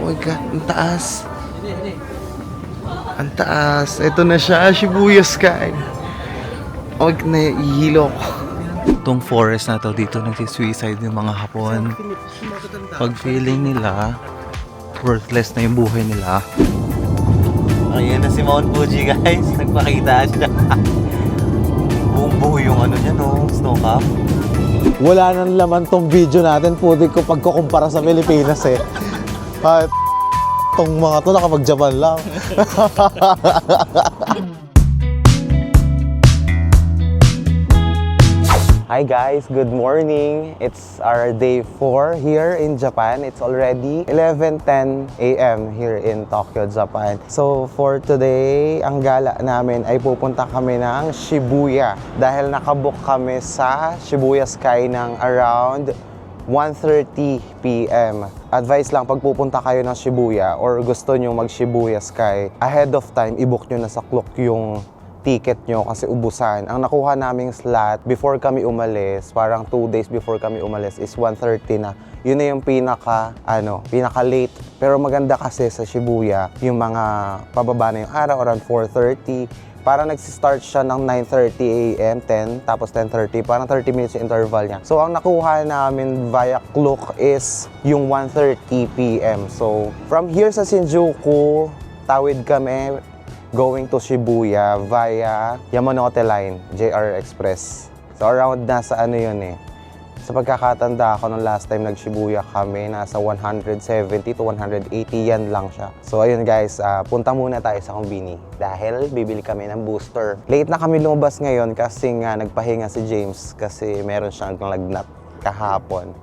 my God, ang taas. Ang taas. Ito na siya, Shibuya Sky. Huwag na ihilo ko. Itong forest na to, dito nagsisuicide yung mga Hapon. Pag feeling nila, worthless na yung buhay nila. Ayan na si Mount Fuji, guys. Nagpakita siya. Buong buo yung ano niya, no? Snow cap. Wala nang laman tong video natin, puti ko pagkukumpara sa Pilipinas eh. Tong mga to nakapag-Japan lang. Hi guys, good morning. It's our day 4 here in Japan. It's already 11:10 a.m. here in Tokyo, Japan. So for today, ang gala namin ay pupunta kami ng Shibuya dahil nakabook kami sa Shibuya Sky ng around 1:30 p.m. Advice lang, pag pupunta kayo ng Shibuya or gusto nyo mag Shibuya Sky, ahead of time, i-book nyo na sa clock yung ticket nyo kasi ubusan. Ang nakuha naming slot before kami umalis, parang 2 days before kami umalis is 1:30 na. Yun na yung pinaka late. Pero maganda kasi sa Shibuya, yung mga pababa na yung araw, around 4:30. Parang nagsistart siya ng 9:30 a.m., 10, tapos 10:30. Parang 30 minutes yung interval niya. So, ang nakuha namin via Klook is yung 1:30 p.m. So, from here sa Shinjuku, tawid kami going to Shibuya via Yamanote Line, JR Express. So, around nasa ano yun eh. Sa pagkakatanda ako nung last time nag-Shibuya kami, nasa 170 to 180 yan lang siya. So ayun guys, punta muna tayo sa kombini dahil bibili kami ng booster. Late na kami lumabas ngayon kasi nga nagpahinga si James kasi meron siyang lagnat kahapon.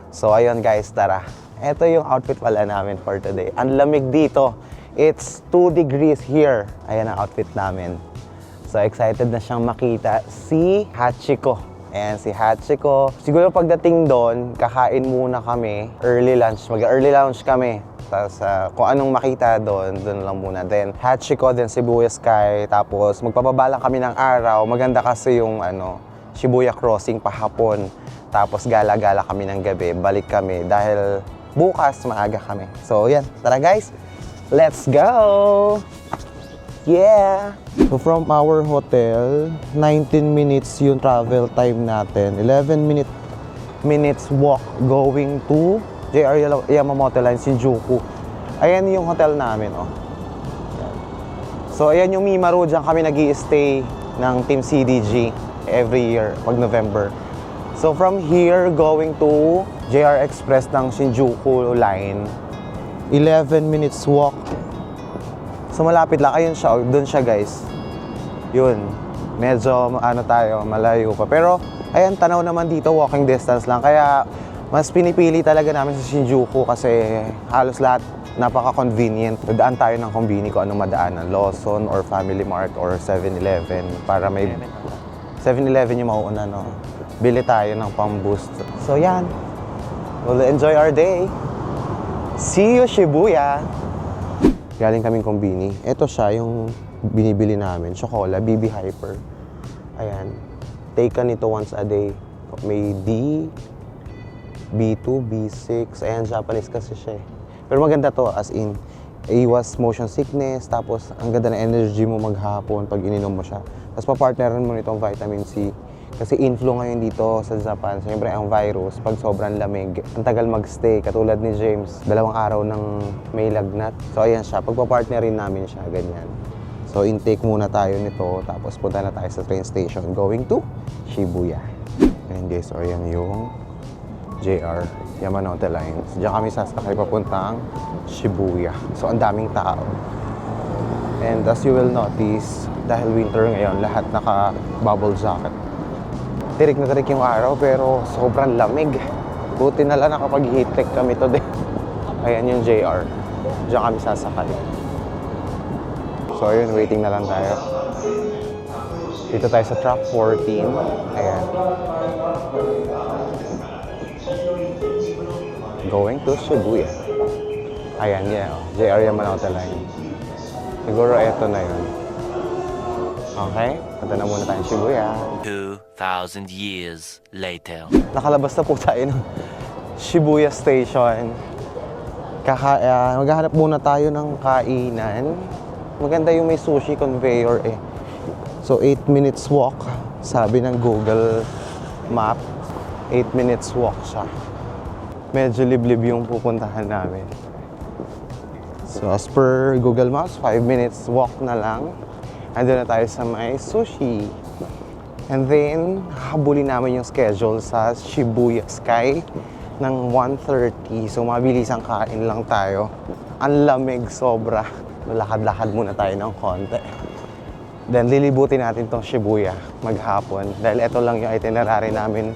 So ayun guys, tara. Ito yung outfit pala namin for today. Ang lamig dito. It's 2 degrees here. Ayan ang outfit namin. So excited na siyang makita si Hachiko. Ayan, si Hachiko. Siguro pagdating doon, kakain muna kami. Early lunch. Mag-early lunch kami. Tapos kung anong makita doon, doon lang muna. Then Hachiko, then Shibuya Sky. Tapos magpapaba lang kami ng araw. Maganda kasi yung Shibuya Crossing pahapon. Tapos gala-gala kami ng gabi. Balik kami dahil bukas maaga kami. So yan, tara guys. Let's go! Yeah! So from our hotel, 19 minutes yung travel time natin. 11 minutes walk going to JR Yamamoto Line, Shinjuku. Ayan yung hotel namin, oh. So ayan yung Mimaru, dyan kami nag-i-stay ng Team CDG every year pag November. So from here, going to JR Express ng Shinjuku Line, 11 minutes walk. So malapit lang. Ayun siya, doon siya guys. Yun. Medyo malayo pa. Pero ayan, tanaw naman dito, walking distance lang. Kaya mas pinipili talaga namin sa Shinjuku kasi halos lahat napaka-convenient. Daan tayo ng kombini kung anong madaanan. Lawson or Family Mart or 7-Eleven para may 7-Eleven yung mauuna, no? Bili tayo ng pang-boost. So yan. We'll enjoy our day. See you, Shibuya! Galing kaming kombini. Ito siya yung binibili namin. Chocola, BB Hyper. Ayan. Take ka nito once a day. May D, B2, B6. Ayan, Japanese kasi siya eh. Pero maganda to, as in, iwas motion sickness. Tapos, ang ganda na energy mo maghapon pag ininom mo siya. Tapos, papartneran mo nitong vitamin C. Kasi influ ngayon dito sa Japan. Siyempre, ang virus, pag sobrang lamig, ang tagal magstay. Katulad ni James, 2 araw ng may lagnat. So, ayan siya. Pagpapartnerin namin siya, ganyan. So, intake muna tayo nito. Tapos, punta na tayo sa train station going to Shibuya. Ayan guys, so ayan yung JR Yamanote Line. Diyan kami sasakay papuntang Shibuya. So, ang daming tao. And as you will notice, dahil winter ngayon, lahat naka-bubble jacket. Tirik na tirik yung araw pero sobrang lamig. Buti na lang nakapag-heat tech kami today. Ayan yung JR. Diyan kami sasakay. So ayun, waiting na lang tayo. Dito tayo sa track 14. Ayan. Going to Shibuya. Ayan, yeah. JR Yamanote Line. Siguro eto na yun. Okay, punta na muna tayo Shibuya. 2,000 years later. Nakalabas na po tayo ng Shibuya Station. Maghahanap muna tayo ng kainan. Maganda yung may sushi conveyor eh. So 8 minutes walk, sabi ng Google Map. 8 minutes walk siya. Medyo liblib yung pupuntahan namin. So as per Google Maps, 5 minutes walk na lang. Andun na tayo sa may sushi. And then, habulin namin yung schedule sa Shibuya Sky ng 1:30. So, mabilisang kain lang tayo. Ang lamig sobra. Lakad-lakad muna tayo ng konti. Then, lilibutin natin tong Shibuya maghapon. Dahil ito lang yung itinerary namin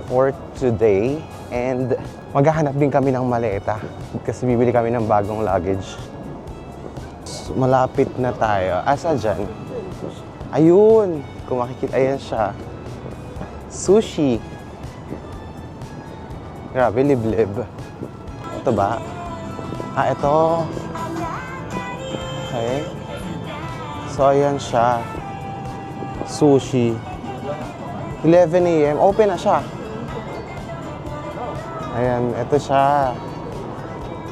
for today. And, maghahanap din kami ng maleta. Kasi bibili kami ng bagong luggage. So, malapit na tayo. Asa dyan? Ayun! Kung makikita, ayan siya. Sushi. Grabe, liblib. Ito ba? Ito. Okay. So, ayan siya. Sushi. 11 a.m. Open na siya. Ayan, ito siya.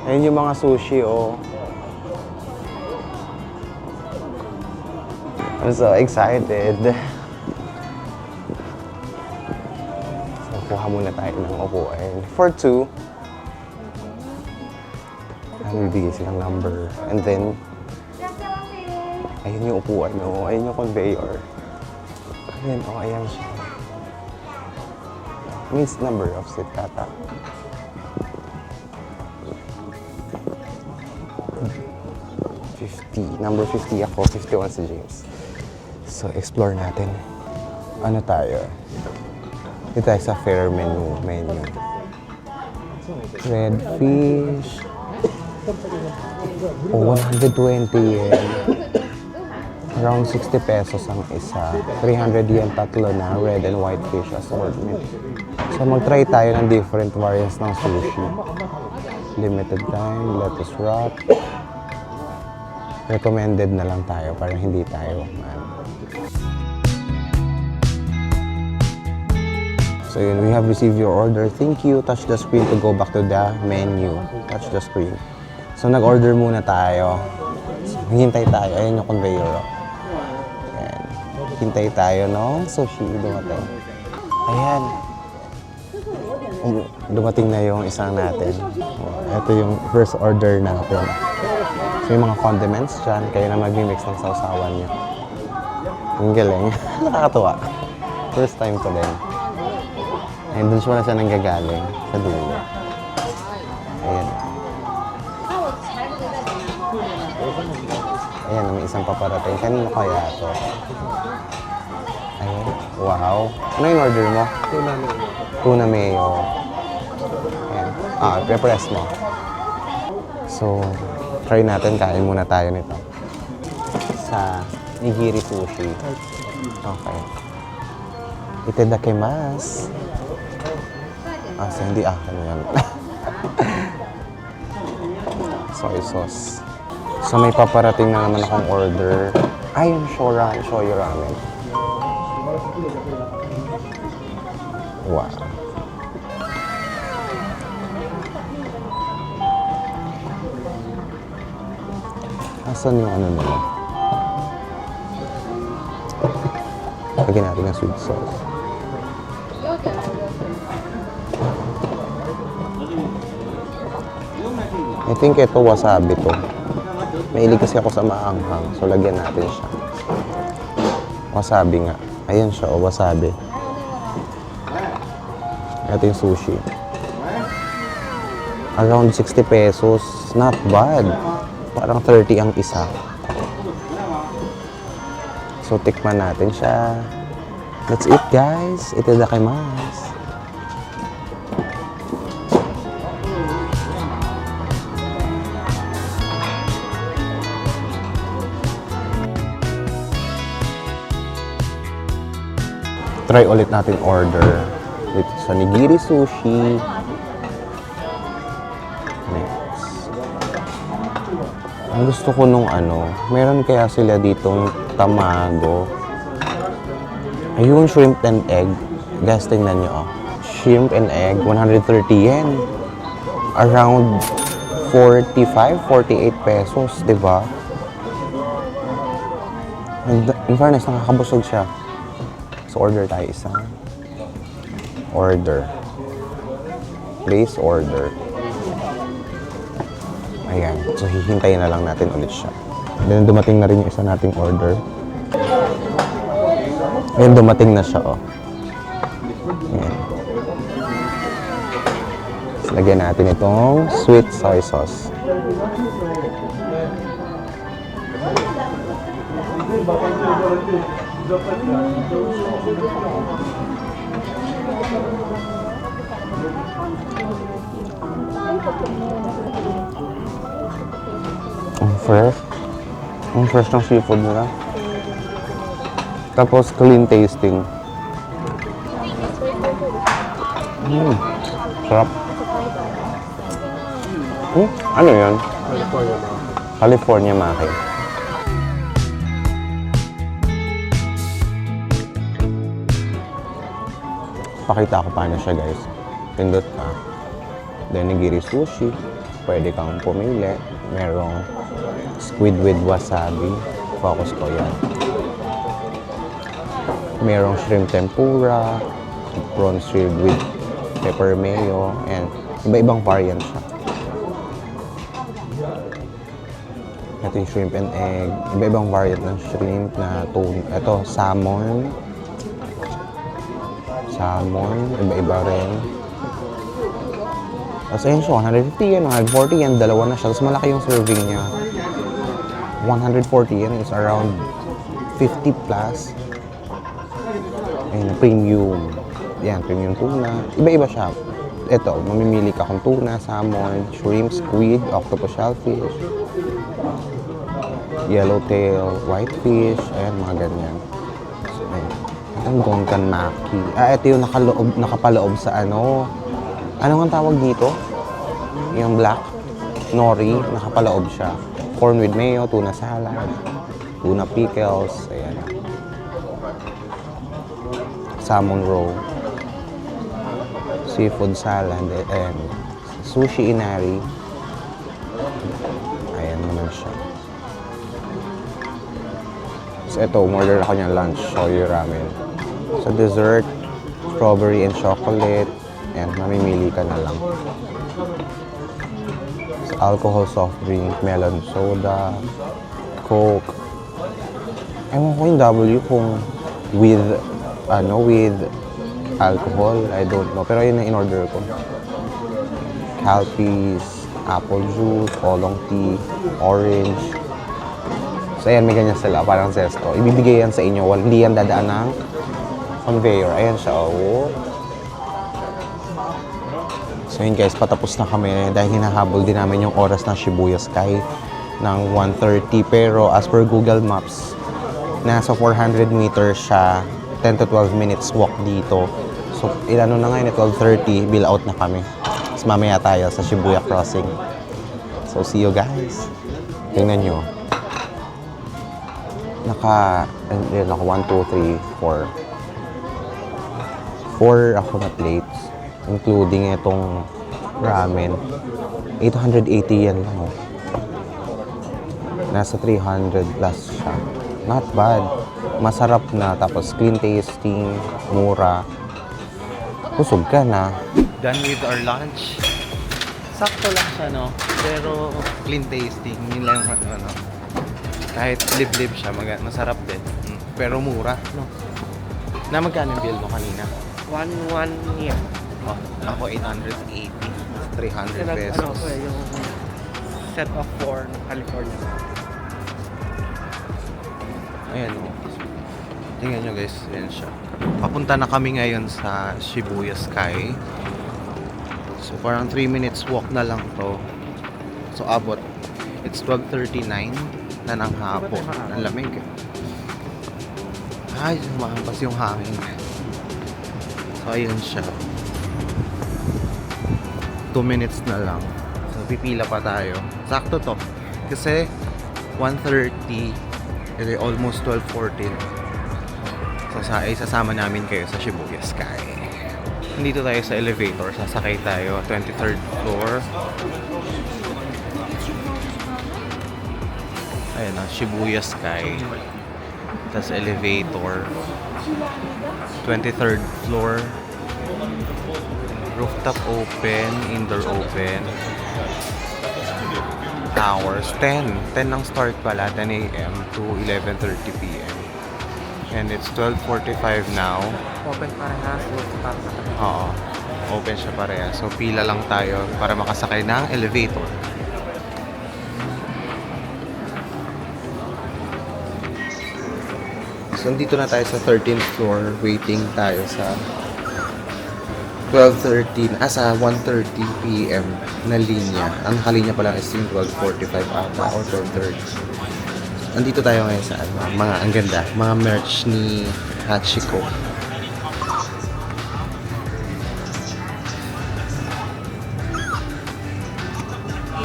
Ayan yung mga sushi, oh. I'm so excited. So, kuha muna tayo ng upuan. For 2. Bibigay silang number. And then, ayun yung upuan, no? Ayun yung conveyor. Ayan, oh, ayan siya. Means number of seat kata. Number 50 ako, 51 si James. So, explore natin. Ano tayo? Ito tayo sa fare menu. Red fish. Oh, 120 yen. Around 60 pesos ang isa. 300 yen tatlo na red and white fish assortment. So, mag-try tayo ng different variants ng sushi. Limited time, lettuce wrap. Recommended na lang tayo para hindi tayo So yun, we have received your order. Thank you. Touch the screen to go back to the menu. Touch the screen. So nag-order muna tayo. Hintay tayo. Ayan yung conveyor. Ayan. Hintay tayo no? Sushi dumating. Ayan. Dumating na yung isang natin. Ito yung first order natin. So yung mga condiments dyan, kayo na mag-mix ng sausawan nyo. Ang galing. Nakakatuwa. First time ko din. And dun siya nanggagaling sa dulo. Ayan. Ayan, may isang paparating. Kanino kaya ito? Ayan. Wow. Ano yung order mo? Tuna mayo. Ayan. Press mo. So, try natin. Kain muna tayo nito. Sa nigiri sushi. Okay. Itadakimasu. Hindi ano yan. Soy sauce. So may paparating na naman akong order. Ay, yung shoyu ramen. Wow. Asan yung ano nila? Lagyan natin ng sweet sauce. I think ito wasabi to. Mahilig kasi ako sa maanghang. So, lagyan natin siya. Wasabi nga. Ayan siya, wasabi. Ito yung sushi. Around 60 pesos. Not bad. Parang 30 ang isa. So, tikman natin siya. That's it, guys. Itadakimasu. Try ulit natin order dito sa nigiri sushi. Next. Ang gusto ko nung meron kaya sila ditong tamago. Ayun, shrimp and egg. Guys, tingnan nyo. Shrimp and egg, 130 yen. Around 45, 48 pesos, di ba? And in fairness, nakakabusog siya. So, order tayo isa. Order. Place order. Ayan. So, hihintayin na lang natin ulit siya. Then, dumating na rin yung isa nating order. Ayan, dumating na siya, oh. Ayan. So, lagyan natin itong sweet soy sauce. Ang fresh. Ang fresh ng seafood nila. Tapos clean tasting. Sarap. Ano yan? California Maki. Pakita ko paano siya, guys. Pindot ka. Then, nigiri sushi. Pwede kang pumili. Merong squid with wasabi. Focus ko yan. Merong shrimp tempura. Prawn shrimp with pepper mayo. And iba-ibang variant siya. Ito yung shrimp and egg. Iba-ibang variant ng shrimp na tuna. Ito, salmon. Salmon. Iba-iba rin. Tapos ayun siya, 150 yan, 140 yan. Dalawa na siya. Tapos malaki yung serving niya. 140 yan is around 50 plus. Ayun, premium. Yan, premium tuna. Iba-iba siya. Ito, mamimili ka kung tuna, salmon, shrimp, squid, octopus shellfish, yellowtail, whitefish, ayan, mga ganyan. So, ayan. Itong Gonkan Maki. Ito yung nakapaloob sa ano. Ano ang tawag dito? Yung black. Nori, nakapaloob siya. Corn with mayo, tuna salad, tuna pickles, ayan. Salmon roe. Seafood salad, and sushi inari. Ayan naman siya. So ito, umorder ako niya lunch, shoyu ramen. Sa dessert, strawberry and chocolate. Ayan, mamimili ka na lang. Sa alcohol soft drink, melon soda, coke. Ewan ko yung W kung with alcohol, I don't know. Pero yun ang in-order ko. Calpies, apple juice, oolong tea, orange. So ayan, may ganyan sila, parang zesto. Ibibigay yan sa inyo, hindi yan dadaan ng conveyor. Ayan siya, oh. So yun guys, patapos na kami dahil hinahabol din namin yung oras ng Shibuya Sky ng 1:30. Pero as per Google Maps, nasa 400 meters siya, 10 to 12 minutes walk dito. So, ilano na ngayon, 12:30, bill out na kami. Tapos mamaya tayo sa Shibuya Crossing. So, see you guys. Tingnan nyo. Naka 1, 2, 3, 4. 4 ako na plates, including itong ramen. 880 yan lang. Nasa 300 plus siya. Not bad. Masarap na, tapos clean tasting, mura. Busog ka na. Done with our lunch. Sakto lang siya, no? Pero clean tasting. Yun lang, ano. Kahit liblib siya, masarap din. Pero mura, no? Na magkano yung bill mo kanina? 1-1 yan. Oh, ako 880. 300 pesos. Ano ko yung set of 4 California. Ayan, oh. Tingnan nyo guys, ayan siya. Papunta na kami ngayon sa Shibuya Sky. So parang 3 minutes walk na lang to. So abot. It's 12:39 na ng hapon. Ang lamig. Ay, humahambas yung hangin. So ayan siya. 2 minutes na lang. So pipila pa tayo. Sakto to. Kasi 1:30, almost 12:14. So sasama namin kayo sa Shibuya Sky. Nandito tayo sa elevator. Sasakay tayo. 23rd floor. Ayun ang Shibuya Sky. Tapos elevator. 23rd floor. Rooftop open, indoor open. Hours, 10. 10 ang start pala, 10 a.m. to 11:30 p.m. And it's 12:45 now. Open parehas. Rooftop. Oo, open siya pareha. So, pila lang tayo para makasakay ng elevator. So, dito na tayo sa 13th floor. Waiting tayo sa 1:30 p.m. na linya. Ang kalinya pa lang is yung 12:45 ata or 12:30. Andito tayo ngayon sa mga ang ganda, mga merch ni Hachiko.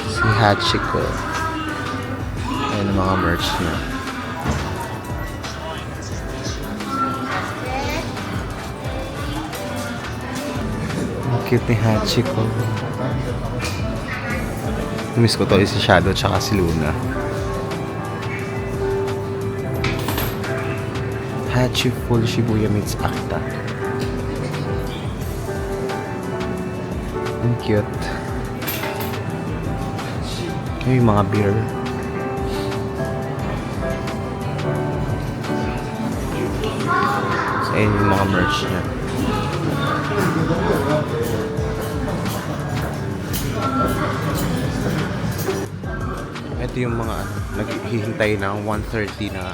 Si Hachiko. Ayan ang mga merch niya. Ang cute ni Hachiko. Miss ko to si Shadow tsaka si Luna. Hachi Full Shibuya meets Akta. Ang cute. Yung mga beer. So, ayun yung mga merch niya. Ito yung mga naghihintay ng 1:30 na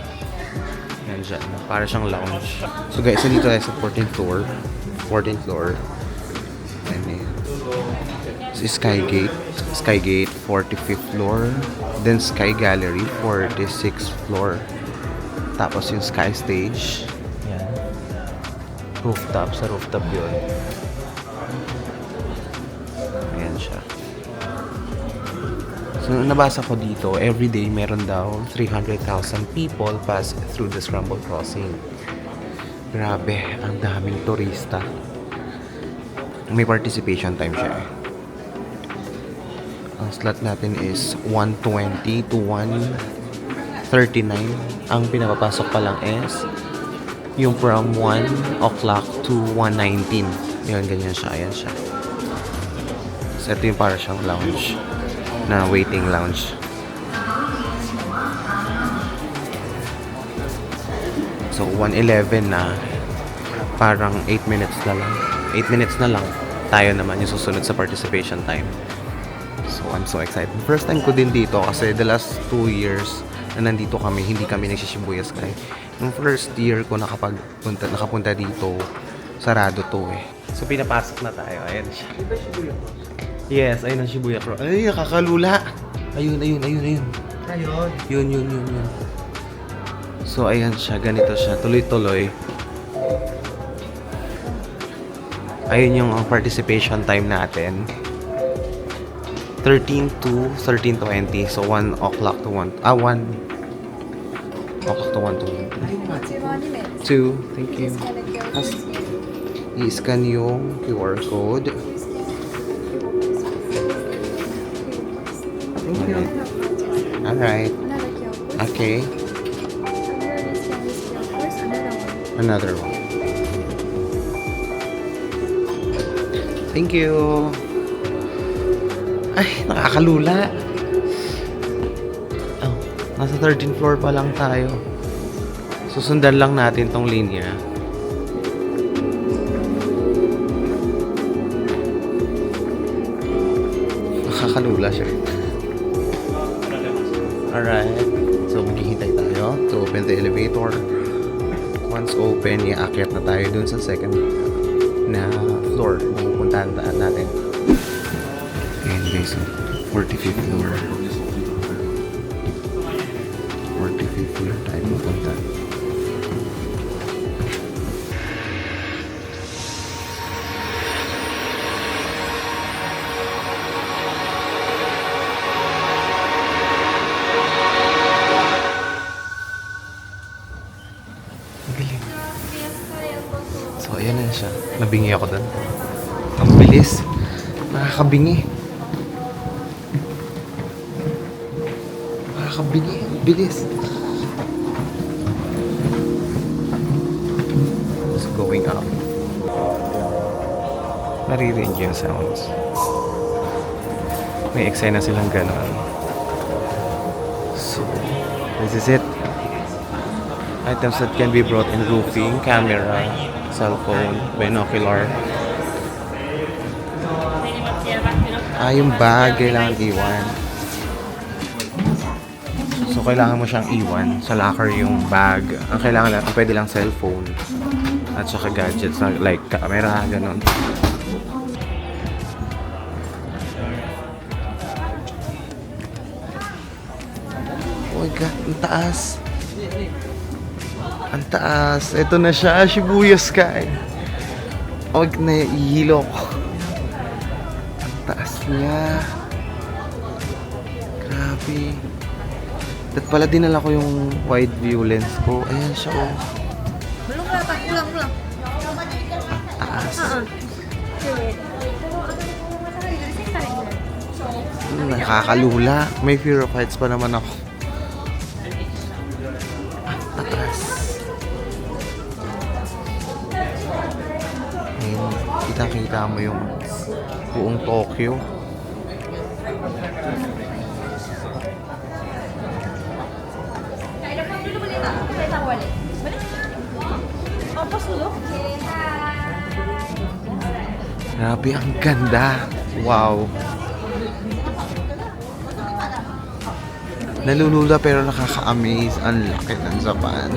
nandyan. Para siyang lounge. So guys, nandito tayo sa 14th floor. 14th floor. And then, so Skygate. Skygate, 45th floor. Then Sky Gallery, 46th floor. Tapos yung Sky Stage. Yan. Rooftop. Sa rooftop yun. Ayan siya. So, nabasa ko dito, everyday meron daw 300,000 people pass through the Scramble Crossing. Grabe, ang daming turista. May participation time siya eh. Ang slot natin is 1:20 to 1:39. Ang pinapapasok pa lang is yung from 1 o'clock to 1:19. Yun, ganyan siya. Ayan siya. So, ito yung para siyang lounge. Na waiting lounge. So 1:11 na, parang 8 minutes na lang. 8 minutes na lang. Tayo naman yung susunod sa participation time. So I'm so excited. First time ko din dito kasi the last 2 years na nandito kami, hindi kami nagsishibuya Sky. Yung first year ko nakapunta dito, sarado to eh. So pinapasok na tayo. Ayan siya. Yes, ayun ang Shibuya Cross. Ay, nakakalula. Ayun. Ayun. Yun. So, ayan siya. Ganito siya. Tuloy-tuloy. Ayun yung participation time natin. 13 to 13:20. So, 1 o'clock to 1. 1 o'clock to 1 to 2. Thank you. I-scan yung QR code. Thank you. Alright. Okay. Another one. Thank you. Ay, nakakalula. Oh, nasa 13th floor pa lang tayo. Susundan lang natin tong linya. Nakakalula siya. Alright. So, maghihintay tayo to open the elevator. Once open, iaakyat na tayo dun sa second na floor na pupuntahan natin. Ayan guys, 45th floor. 45th floor tayo pupunta. Galing. So, ayan na siya. Nabingi ako doon. Ang bilis. Nakakabingi. Nakakabilis. It's going up. Naririnig yung sounds. May eksena silang ganon. So, this is it. Items that can be brought in roofing, camera, cell phone, binocular. Yung bag, kailangan iwan. So, kailangan mo siyang iwan sa locker yung bag. Ang kailangan lang, ang pwede lang cellphone. At saka gadgets, like camera, ganon. Oh my God, ang taas. Ang taas. Ito na siya, Shibuya Sky. Oh, nahihilo ko. Ang taas niya. Grabe. At pala dinala ko yung wide view lens ko. Ayan siya, oh. Ulang. Taas. Nakakalula. May fear of heights pa naman ako. Ang taas. Ayun, kita-kita mo yung buong Tokyo. Grabe, ang ganda. Wow. Nalulula pero nakaka-amaze. Ang laki ng Japan.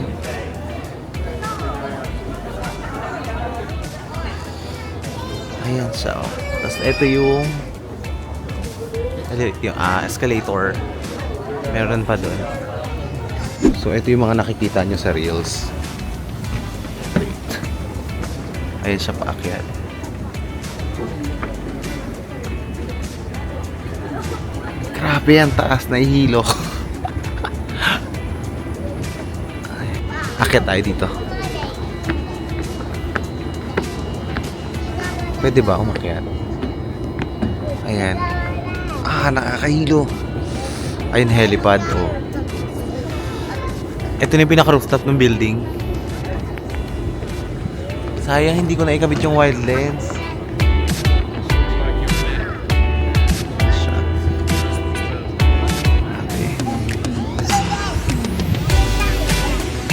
Ayan siya. Oh. Tapos ito yung escalator. Meron pa doon. So ito yung mga nakikita nyo sa reels. Ayan siya paakyat. Grabe, ang taas, nahihilo. Akyat tayo dito. Pwede ba umakyat? Ayan. Nakakahilo. Ayun, helipad. Oh. Ito na yung pinaka-rooftop ng building. Sayang, hindi ko na ikabit yung wide lens.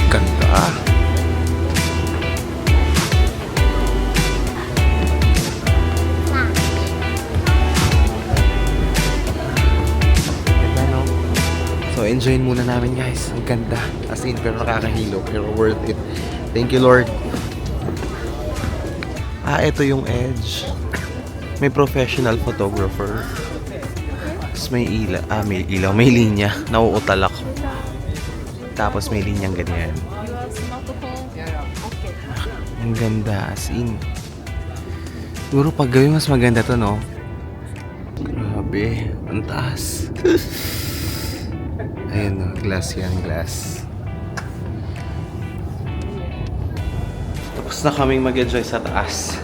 Ganda. So, enjoyin muna namin, guys. Ang ganda. As in, pero nakakahilo. Pero worth it. Thank you, Lord. Ito yung edge. May professional photographer. Tapos may ilaw. May linya. Nauutal ako. Tapos may linyang ganyan. Ang ganda. As in. Siguro pag gawin mas maganda to, no? Grabe. Ang taas. Ayan, no? Glass yan. Glass. Tapos na kaming mag-enjoy sa taas.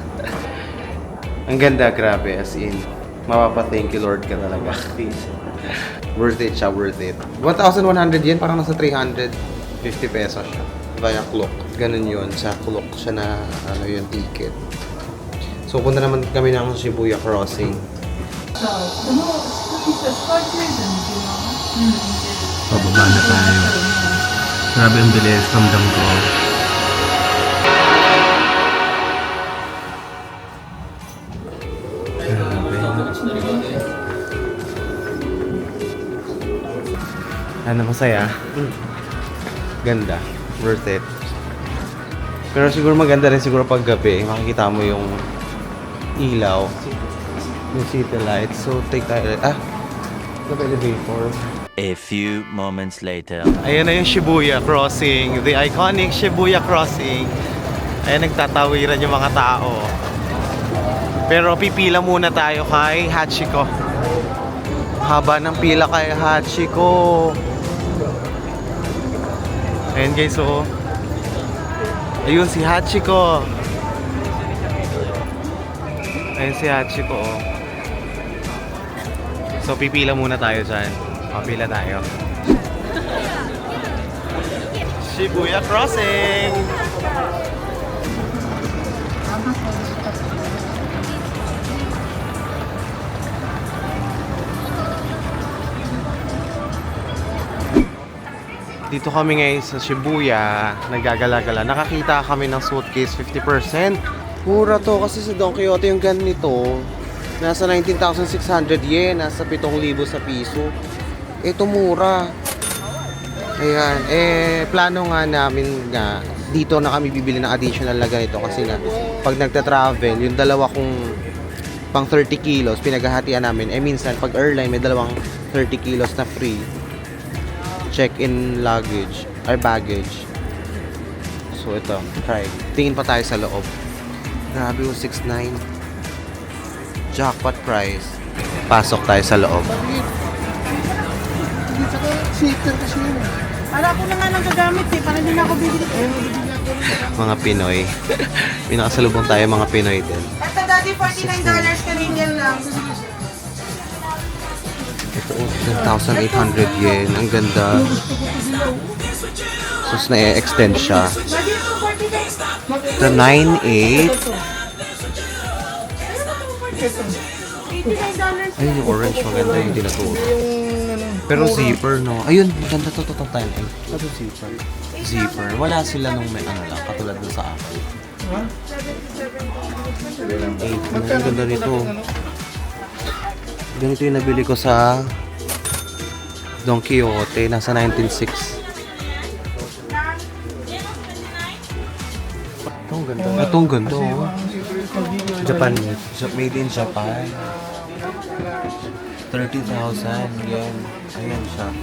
Ang ganda. Grabe. As in. Mapapa-thank you, Lord, ka talaga. Worth it siya, worth it. 1,100 yen, parang nasa 350 pesos siya. Via clock. Ganun yun, sa clock siya na, yung ticket. So, punta naman kami ng Shibuya Crossing. Pababa na tayo. Grabe ang bilis, ramdam ko. Ano, masaya? Ganda. Worth it. Pero siguro maganda rin siguro pag gabi. Makikita mo yung ilaw. Yung city lights. So, take tayo. The elevator. A few moments later. Ayan na yung Shibuya Crossing. The iconic Shibuya Crossing. Ayan, nagtatawiran yung mga tao. Pero pipila muna tayo kay Hachiko. Haba ng pila kay Hachiko. Ayan guys, oh. Ayun si Hachiko. Ayun si Hachiko, oh. So pipila muna tayo dyan. Mapila tayo. Shibuya Crossing! Dito kami ngayon sa Shibuya, nagagala-gala. Nakakita kami ng suitcase 50%. Mura to kasi sa Don Quixote yung ganito. Nasa 19,600 yen, nasa 7,000 sa piso. Ito mura. Ayan, plano nga namin nga dito na kami bibili ng additional na ganito kasi nga pag nagta-travel, yung dalawa kong pang 30 kilos pinaghahatian namin. Minsan pag airline may dalawang 30 kilos na free check-in luggage or baggage. So ito, try. Tingin pa tayo sa loob. Grabe yung 6.9. Jackpot price. Pasok tayo sa loob. Para ko na nga lang gagamit eh. Para hindi na ako bibili. Mga Pinoy. Pinakasalubong tayo mga Pinoy din. Ito daddy, $49 Canadian lang. Ito, 10,800 yen. Ang ganda. Tapos na-extend siya. Daddy, ito $49. Ito, 9,800. $89. Ayun yung orange. Maganda yung tinaturo. Pero zipper, no? Ayun, maganda to time. Ano zipper? Zipper. Wala sila nung may ano lang, katulad dun sa akin. Ang ganda nito. Ganito yung nabili ko sa Don Quixote. Nasa 19,600. Itong ganda. Itong ganda, oh. Japan. Made in Japan. 30,000 yen. Ayan siya.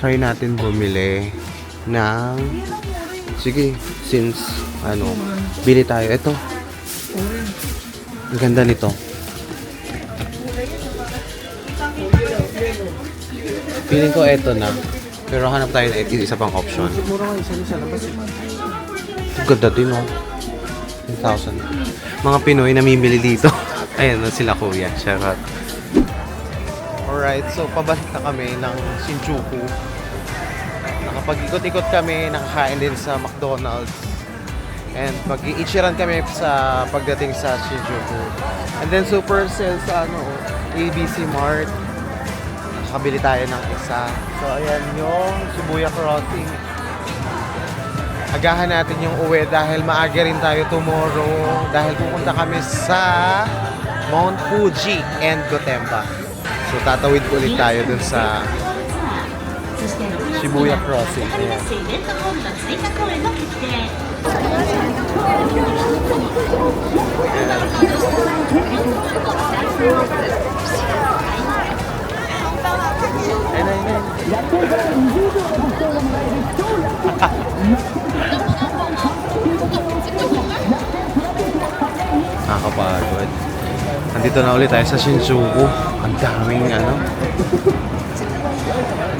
Try natin bumili ng... Sige, since bili tayo. Ito. Ang ganda nito. Feeling ko ito na. Pero hanap tayo ng isa pang option. Ang ganda din, oh. 10,000. Mga Pinoy namimili dito. Ayan na sila kuya. Charot. Alright, so pabalik na kami ng Shinjuku. Nakapag-ikot-ikot kami, nakakain din sa McDonald's. And mag-iichiran kami sa pagdating sa Shinjuku. And then super sale sa ABC Mart. Nakabili tayo ng isa. So ayan yung Shibuya Crossing. Agahan natin yung uwi dahil maaga rin tayo tomorrow. Dahil pupunta kami sa Mount Fuji and Gotemba. So tatawid ulit tayo dun sa Shibuya Crossing. Ayan. Nakakapagod. Nandito na ulit tayo sa Shinjuku. Ang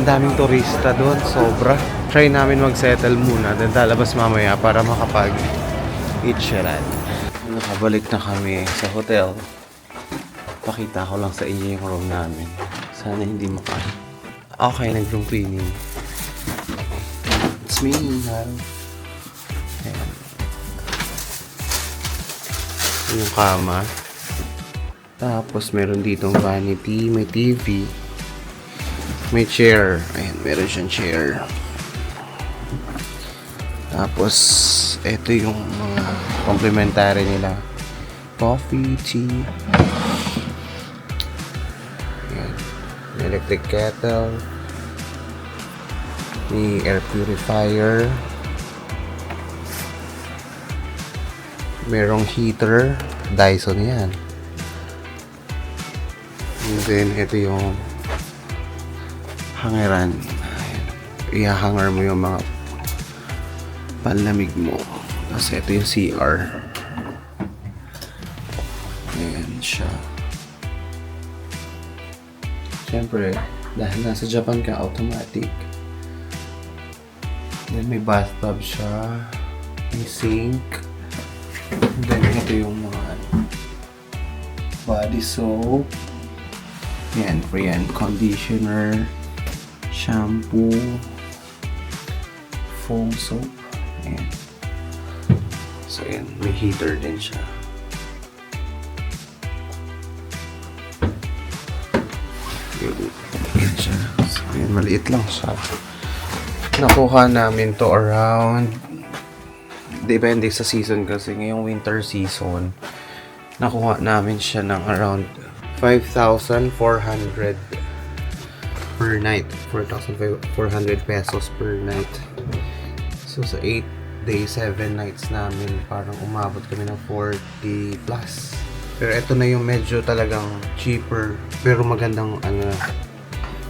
daming turista doon. Sobra. Try namin mag-settle muna. Then lalabas mamaya para makapag-eat-sharan. Nakabalik na kami sa hotel. Pakita ko lang sa inyo yung room namin. Sana hindi Okay, nag-room cleaning. It's me. Ayan. Yung kama. Tapos meron ditong vanity, may TV, may chair. Ayan, meron siyang chair. Tapos ito yung mga complimentary nila. Coffee, tea. Ayan. May electric kettle. May air purifier. Merong heater. Dyson yan. And then, ito yung hangeran. I-hanger mo yung mga panlamig mo. Tapos, ito yung CR. Ayan siya. Siyempre, dahil nasa Japan ka, automatic. Then, may bathtub siya. May sink. And then, ito yung mga body soap. Yan, free and conditioner, shampoo, foam soap. Ayan. So, yan. May heater din siya. Yan siya. So, yan. Maliit lang siya. Nakuha namin to around, depende sa season kasi ngayong winter season, nakuha namin siya ng around 5,400 per night. 4,400 pesos per night. So sa 8 days, 7 nights namin, parang umabot kami ng 40 plus. Pero ito na yung medyo talagang cheaper, pero magandang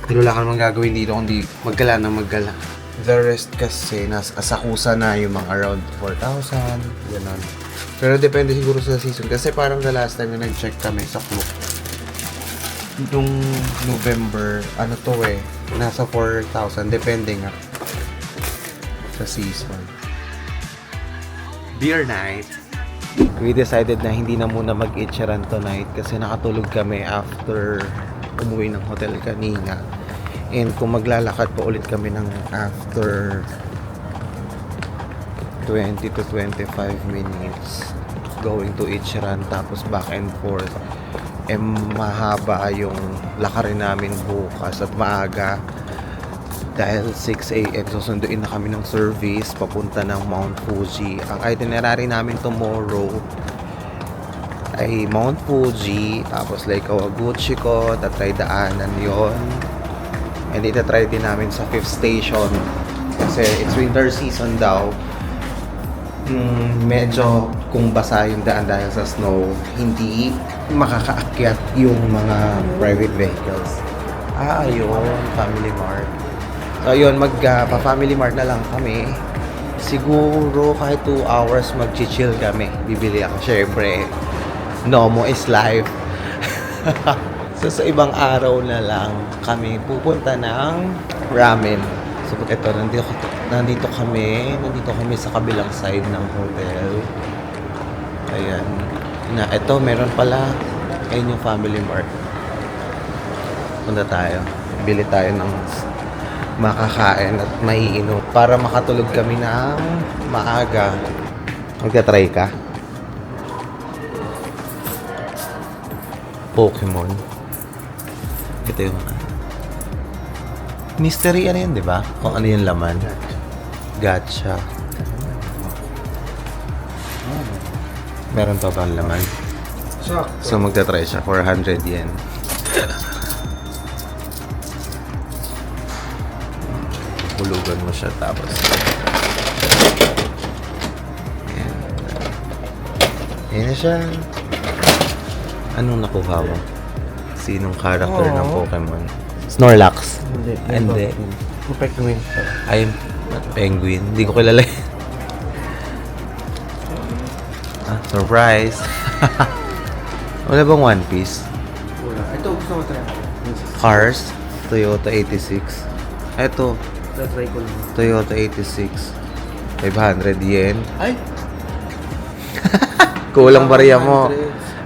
pero wala ka naman gagawin dito kundi maggala na maggala. The rest kasi nasa asakusa na yung mga around 4,000, gano'n. Pero depende siguro sa season kasi parang the last time na nag-check kami sa Klook, nung November, nasa 4,000, depende nga sa season. Beer night. We decided na hindi na muna mag-itcheran tonight kasi nakatulog kami after umuwi ng hotel kanina. And kung maglalakad pa ulit kami ng after 20 to 25 minutes going to Ichiran tapos back and forth, mahaba yung lakarin namin bukas at maaga dahil 6 a.m. susunduin na kami ng service papunta ng Mount Fuji. Ang itinerary namin tomorrow ay Mount Fuji, tapos Lake Kawaguchiko, tatry daanan yon. And itatry din namin sa 5th station kasi it's winter season daw. Medyo kung basa yung daan dahil sa snow, hindi makakaakyat yung mga private vehicles. Ayun, Family Mart. So ayun, pa-Family Mart na lang kami. Siguro kahit 2 hours mag-chill kami. Bibili ako, syempre. Nomo is life. So sa ibang araw na lang kami pupunta ng ramen. So ito, nandito kami sa kabilang side ng hotel. Ayan. Ito, meron pala. Ayun yung Family Mart. Punta tayo. Bili tayo ng makakain at maiinom para makatulog kami ng maaga. Magta-try ka? Pokemon. Ito yung mystery yun, di ba? Kung ano yung laman. Gacha. Meron pa bang laman? So magta-try siya. 400 yen. Hulugan mo siya tapos ayan. Ayan na siya. Anong nakuha mo? Sinong character ng Pokemon? Snorlax? Hindi. Penguin. Ay, penguin. Hindi ko kilala. Surprise! Wala bang One Piece? Wala. Ito, gusto ko try. Cars? Toyota 86. Ito, Try ko lang. Toyota 86. 500 yen. Ay! Kulang barya mo.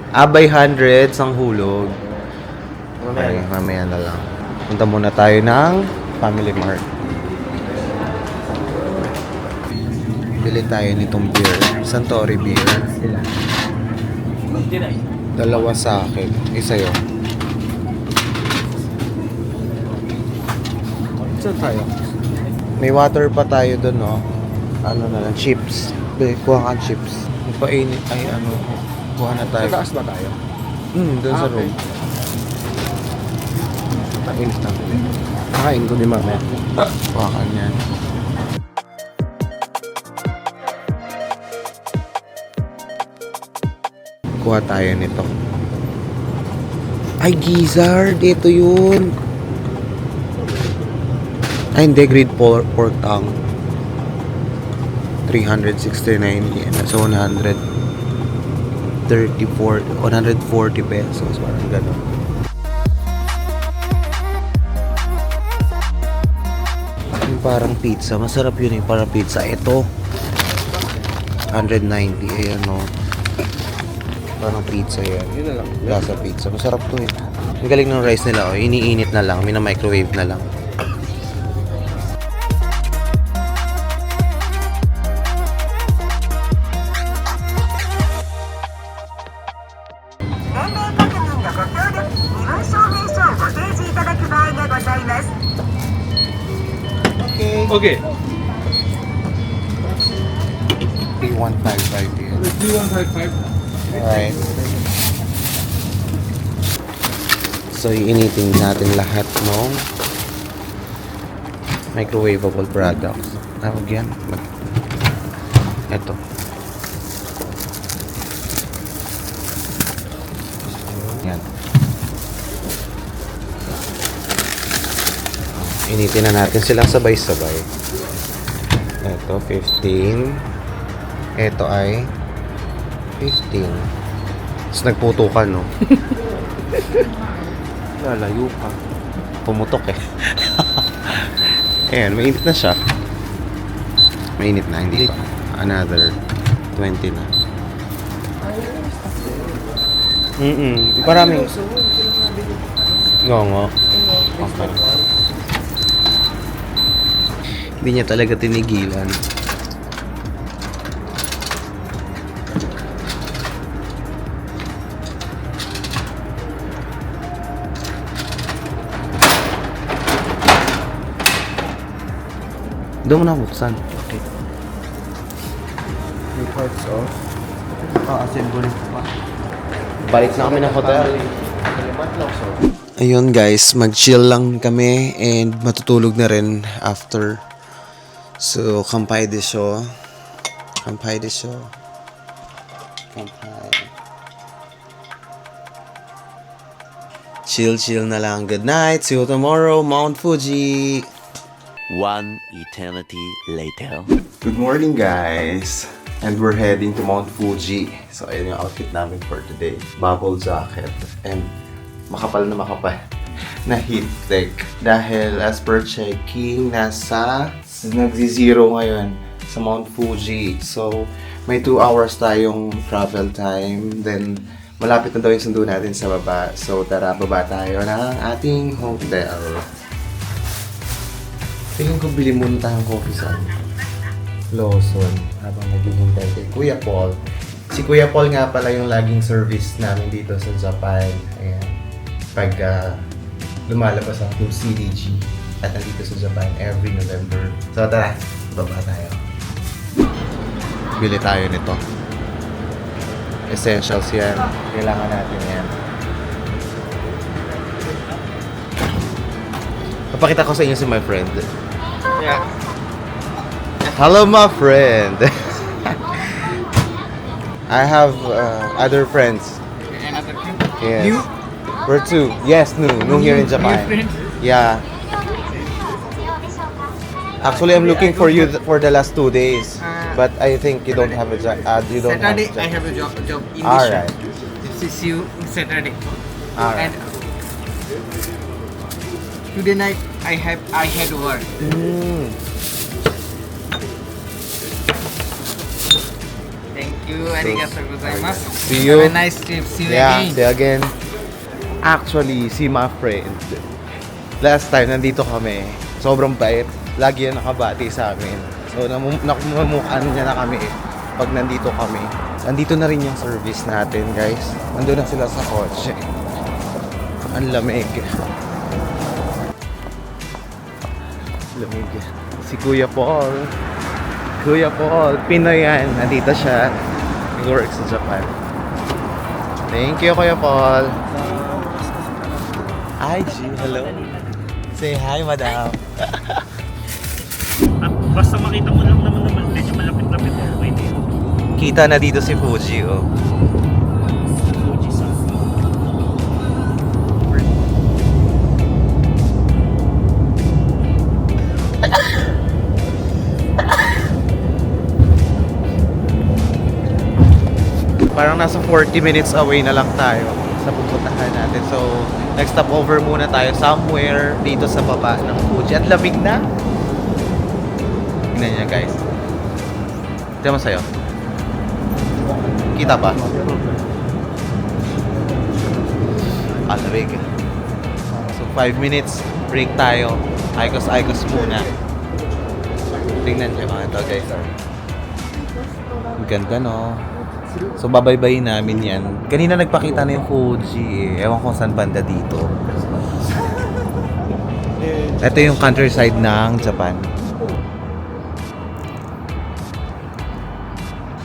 By hundreds ang hulog. Okay, mamaya na lang. Punta muna tayo ng Family Mart. Bili tayo nitong beer. Suntory beer. Dalawa sa akin. Isa yun. Saan tayo? May water pa tayo dun, no? Ano na lang, chips. Kuha kang chips. Painit, kuha na tayo. Sa taas ba tayo? Dun sa room. Mainit lang. Kakain ko din mamaya. Kuha ka niyan. Kuha tayo nito. Ay, gizzard! Ito yun! Ay, hindi. Grilled pork tongue. 369 yen. So, 140 pesos. Parang gano'n. Yung parang pizza. Masarap yun yung parang pizza. Ito. 190. Ayan, no. Parang pizza yan. Yun na lang. Lasa pizza. Masarap to eh. Ang galing ng rice nila, oh. Iniinit na lang, mina-microwave na lang. Okay. 3155 here. 3155. Alright. So, iinitin natin lahat ng microwavable products. Tawag yan. Ito. Yan. Initin na natin silang sabay-sabay. Ito, 15. Ito ay 15. Tapos nagputukan, no? Lalayo pa. Pumutok eh. Ayan, mainit na siya. Mainit na, hindi pa. Another 20 na. Maraming. Nga. Okay. Hindi niya talaga tinigilan. Doon mo na buksan. Okay. May parts off. Assembly pa. Balik na kami ng hotel. Ayun guys, mag-chill lang kami and matutulog na rin after. So, kampay desyo. Kampay desyo. Kampay. Chill na lang. Good night. See you tomorrow, Mount Fuji. One eternity later. Good morning, guys! And we're heading to Mount Fuji. So, ayun yung outfit namin for today. Bubble jacket and makapal na heat tech. Dahil as per checking, nagzi-zero ngayon sa Mount Fuji. So, may 2 hours tayong travel time. Then, malapit na daw yung sundo natin sa baba. So, tara, baba tayo ng ating hotel. Tingin ko bili muna tayong coffee sa Lawson habang naghihintay kay Kuya Paul. Si Kuya Paul nga pala yung laging service namin dito sa Japan. Ayan. Pag lumalabas ang Team CDG at nandito sa Japan every November. So tara, baba tayo. Bili tayo nito. Essentials yan. Kailangan natin yan. Papakita ko sa inyo si my friend. Yeah. Hello, my friend. I have other friends. Another thing. Yes. New? We're two. Yes, new here in Japan. New friends? Yeah. Actually, I'm looking for you for the last 2 days, but I think you don't have a job. You don't Saturday have a I job. have a job in this Alright. shop. This is you Saturday. Alright. And today night I had work. Thank you. Arigatou gozaimasu. See you. Have a nice trip. See you Yeah, again. see you again. Actually, si my friend, last time nandito kami, sobrang bait. Lagi yan nakabati sa amin. So, namumukhaan niya na kami pag nandito kami. Nandito na rin yung service natin, guys. Nandun na sila sa kotse. Ang lamig. Lamig. Si Kuya Paul. Kuya Paul, Pinoy yan. Nandito siya. Nag-work sa Japan. Thank you, Kuya Paul. Hi, G. Hello. Say hi, madam. At basta makita mo lang naman medyo malapit-lapit okay din. Kita na dito si Fuji, oh. Fuji-san. Parang nasa 40 minutes away na lang tayo sa pupuntahan natin. So, next stop over muna tayo somewhere dito sa baba ng Fuji. At lamig na. Tingnan niya, guys. Tingnan mo sa'yo. Kita ba? Ah, lamig. 5 minutes, break tayo. Aikos muna. Tingnan nyo. Ito guys. Ang ganda no. So babaybayin namin yan. Kanina nagpakita na yung Fuji eh. Ewan ko saan banda dito. Ito yung countryside ng Japan.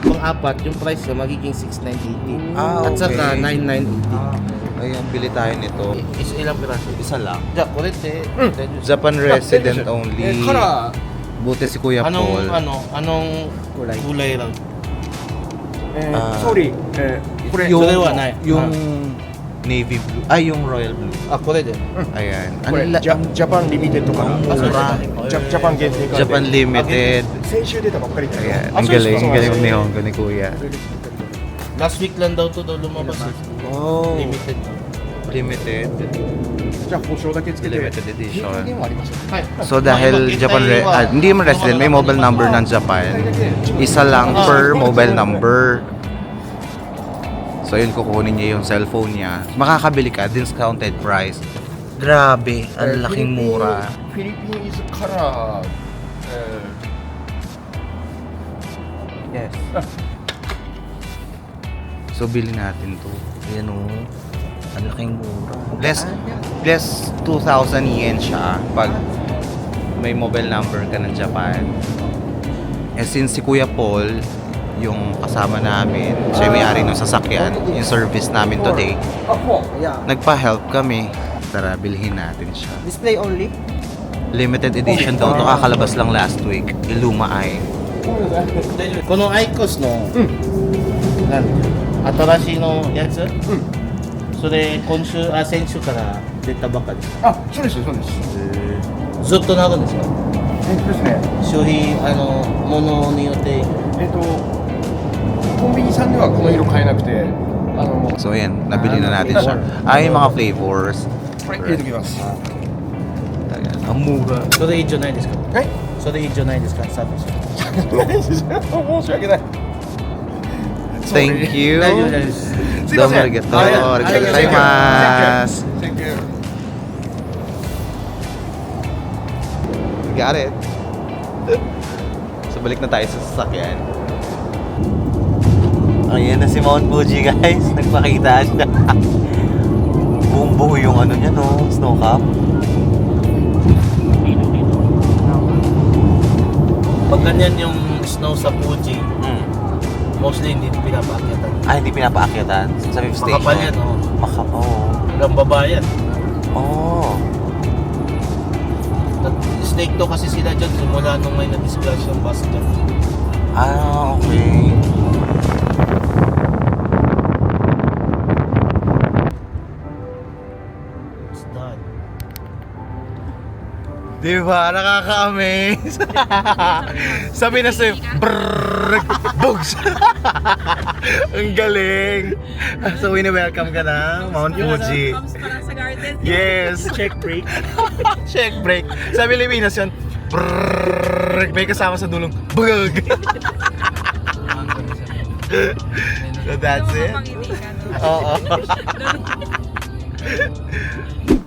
Pang-apat, yung price niya magiging 6,980. At saka 9,980. Ayan, bili tayo nito. Is ilang piraso? Isa lang. Ja, kurete. Japan resident only. Buti si Kuya Paul. Anong kulay lang? Sorry. Yung, Surewa na eh. yung navy blue. Ay, yung royal blue. Kurete. Ayan. これ Ang ジャパンリミテッドかな mura. ジャパン限定か Japan Limited. 先週出たばっかりだよ Ayan. あ Ang そうですか galing. Ang galing ni Hongo ni Kuya. Last week lang daw to lumabas. Oh. Limited. Limited. じゃあ保証だけつけて Limited edition. 電話ありますよ So dahil Japan hindi man resident, may mobile number ng Japan. Isa lang per mobile number. So yun, kukunin niya yung cellphone niya. Makakabili ka, discounted price. Grabe, ang laking mura. フィリピン is カラー Yes. So bili natin to. Ayan o. Ang laking mura. Less 2,000 yen siya pag may mobile number ka ng Japan. Eh since si Kuya Paul, yung kasama namin, siya yung may-ari ng sasakyan, yung service namin today, nagpa-help kami. Tara, bilhin natin siya. Display only? Limited edition daw to, kakalabas lang last week. Iluma ay. このアイコスの、新しいのやつ、それ先週から出たばかりですか？あ、そうですそうですずっと長いんですか？ですね消費物によってコンビニさんではこの色買えなくてSo ayan, nabili na natin siya. Ay, yung mga flavors. これ入れておきます Ayan, ang mura. それ以上ないですか？はいそれ以上ないですか？サービス。申し訳ない Thank you. 大丈夫です。すいません Arigato. はい Arigato gozaimasu. Thank you Got it. So balik na tayo sa sasakyan. Ayan na si Mount Fuji guys. Nagpakita siya. Buong buo yung ano niya no, snow cap. Pag ganyan yung snow sa Fuji, mostly hindi pinapaakyatan. Ah, hindi pinapaakyatan sa fifth station. Makapal yan, oo. Oh. Hanggang baba yan. Oh. Snake to kasi sila dyan simula nung may na-disclash yung bus dyan. Ah, okay. It's done. Di ba? Nakaka-amaze. Sabi na sa'yo, brrrr, bugs. Ang galing. So, wini-welcome ka na, Mount Fuji. Yes. Check break. Check break. Sa Pilipinas yun, brrrr, may kasama sa dulong, bug. So, that's it. Oo.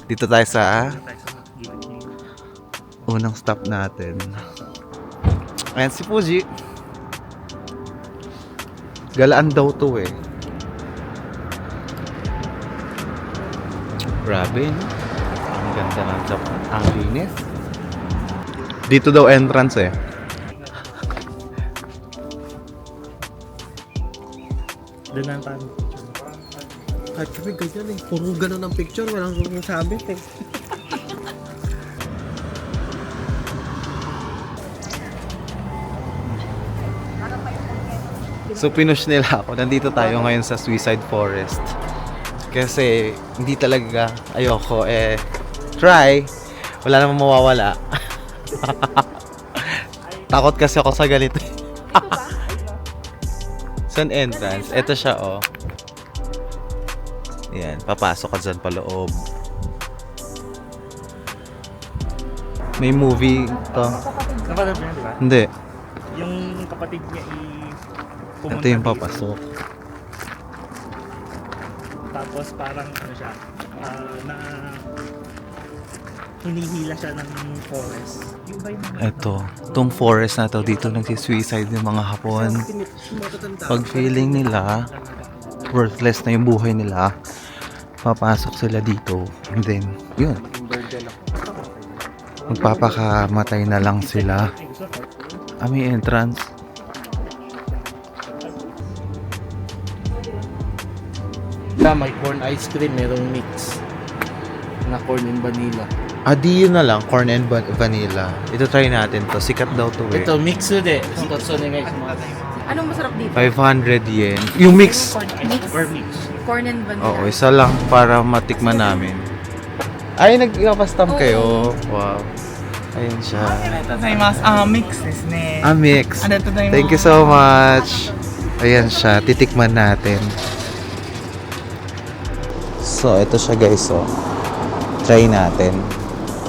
Dito tayo sa unang stop natin. Ayan si Fuji. Galaan daw to eh. Grabe, no? Ang ganda ng Japan. Ang linis. Dito daw entrance eh. Doon na tayo. Kahit kami ganyan eh puro ganun ang picture walang sabit eh So pinush nila ako. Nandito tayo ngayon sa Suicide Forest. Kasi hindi talaga ayoko try. Wala namang mawawala. Takot kasi ako sa ganito. Saan entrance? Ito siya oh. Yan, papasok ka dyan pa loob. May movie to. Napanood mo yan, di ba? Hindi. Yung kapatid niya pumunta Ito yung dito. papasok. Tapos parang ano siya, hinihila siya ng forest. Yung ba yung Itong forest na to, dito nagsisuicide yung mga Hapon. Pag feeling nila worthless na yung buhay nila, papasok sila dito. And then, yun. Magpapakamatay na lang sila. May entrance. May corn ice cream, merong mix na corn and vanilla. Di yun na lang, corn and vanilla. Ito try natin to. Sikat daw to eh. Ito, mix yun eh. Ito, guys. Anong masarap dito? 500 yen. Yung mix. or mix. Corn and vanilla. Oo, isa lang para matikman namin. Ay, nagpapastam kayo. Wow. Ayun siya. Mixですね。 Mix. Thank you so much. Ayan siya. Titikman natin. So, ito siya guys. Oh. Try natin.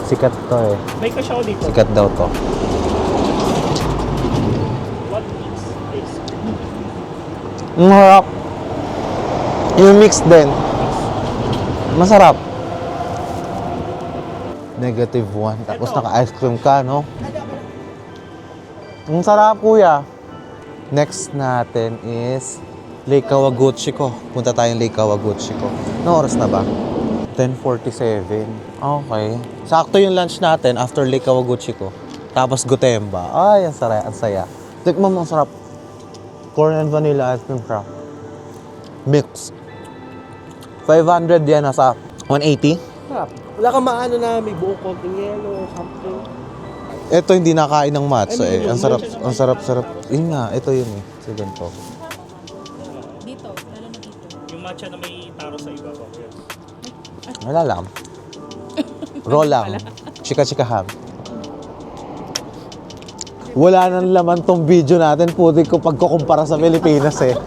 Sikat to eh. May kasyaw dito. Sikat daw to. What mix is? Ang harap. Yung mix din. Masarap. -1. Tapos naka-ice cream ka, no? Ang sarap, kuya. Next natin is Lake Kawaguchiko. Punta tayong Lake Kawaguchiko. No oras na ba? 10:47. Okay. Sakto yung lunch natin after Lake Kawaguchiko. Tapos Gotemba. Ay, ang sarap, ang saya. Tikman mo, ang sarap. Corn and vanilla ice cream siya. Mix. 500 yan, nasa 180. Wala kang maano na may buong konting yelo, something. Ito hindi nakain ng matcha eh. Ang sarap. Yun nga, ito yun eh. Sa ganito. Dito, lalo na dito. Yung matcha na may taro sa iba ko. Wala lang. Roll lang. Chika-chikahan. Wala nang laman tong video natin. Puti ko pagkukumpara sa Pilipinas eh.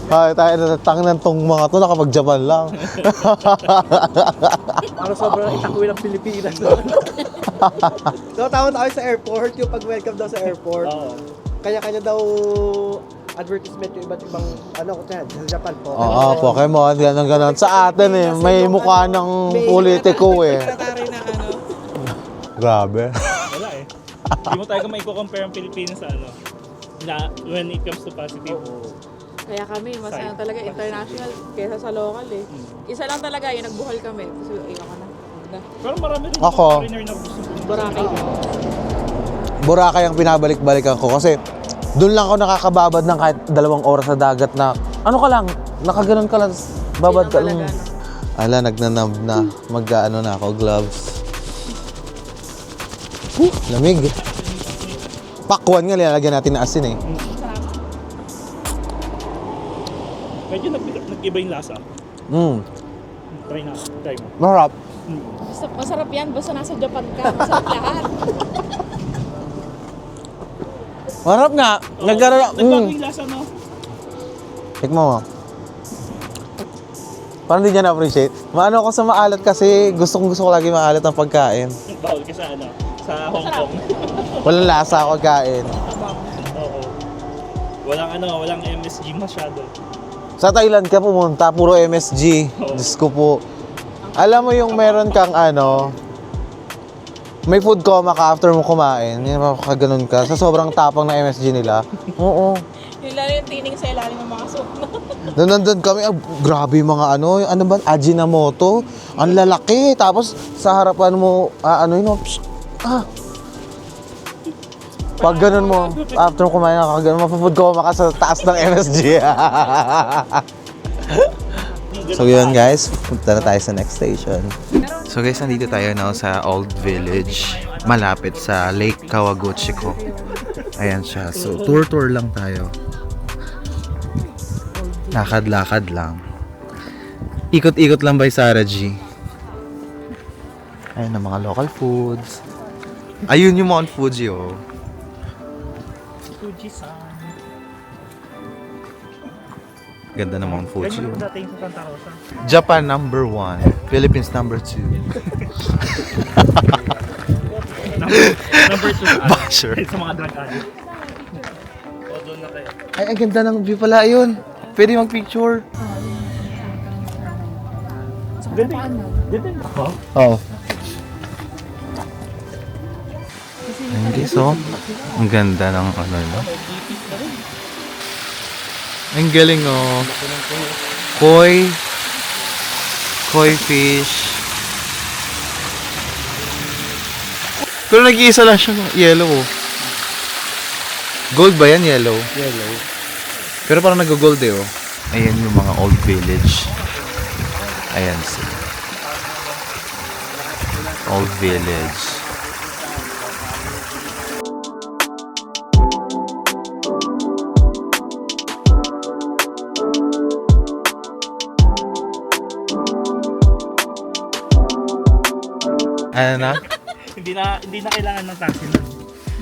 Ay, tayo natatang ng tong mga to, nakapag-Japan lang. Para sobrang itakwil ng Pilipinas. So, tawag tayo sa airport, yung pag-welcome daw sa airport. Oo. Kanya-kanya daw advertisement yung iba't ibang, ano ko sa Japan po. Oo, Pokemon, ganon. Sa atin eh, may mukha ng politiko eh. Sekretary na ano. Grabe. Wala eh. Hindi mo talaga maiko-compare ang Pilipinas sa ano. Na when it comes to positive. Kaya kami, mas ano talaga international kesa sa local eh. Isa lang talaga, yung nagbuhal kami. Kasi ayaw ka na. Pero marami rin Ako. mga foreigner na gusto pumunta. Boracay. Boracay ang pinabalik-balikan ko kasi doon lang ako nakakababad ng kahit 2 oras sa dagat na ano ka lang, nakaganon ka lang, babad ka lang. Ala, nagnanab na. Mag-ano na ako, gloves. Lamig. Pakwan nga, lalagyan natin na asin eh. Medyo nag-iba yung lasa. Try na. Try mo. Marap. Masarap yan, basta nasa Japan ka. Masarap lahat. Marap nga. Nagkaroon. Nagbago yung lasa, no? Tikmo mo. Parang hindi niya na-appreciate. Maano ako sa maalat kasi gusto ko lagi maalat ang pagkain. Bawal ka sa ano? Sa Hong Kong. Walang lasa ako kain. Oo. Walang MSG masyado. Sa Thailand ka pumunta, puro MSG. Diyos ko po. Alam mo yung meron kang ano, may food coma ka after mo kumain. Yan, makakaganon ka. Sa sobrang tapang na MSG nila. Oo. Yung lalo yung tining sa ilalim ng mga soup. Nandun kami, grabe yung mga ano, yung ano ba, Ajinomoto. Ang lalaki. Tapos sa harapan mo, pag ganun mo, after mo kumain, mapafood coma ka sa taas ng MSG. So yun guys, punta na tayo sa next station. So guys, nandito tayo now sa Old Village. Malapit sa Lake Kawaguchiko. Ayan siya. So tour lang tayo. Lakad-lakad lang. Ikot-ikot lang by Sarah G. Ayun ang mga local foods. Ayun yung Mount Fuji oh. Fuji-san. Ganda ng Mount Fuji. Ganyan Oh. mo dating sa Santa Rosa. Japan number 1, Philippines number 2. Number 2 sa ano? Basher. Sa mga drug addict. O, doon na kayo. Ay, ang ganda ng view pala yun. Pwede mag-picture. Ganda yun. Ganda yun. Oh. Hindi, so, ang ganda ng ano, no? Ang galing, oh. Koi fish. Pero nag-iisa lang siya, no? Yellow, oh. Gold ba yan? Yellow? Yellow. Pero parang nag-gold eh, oh. Ayan yung mga old village. Ayan, see. Old village. Ano na? Hindi na kailangan ng taxi na.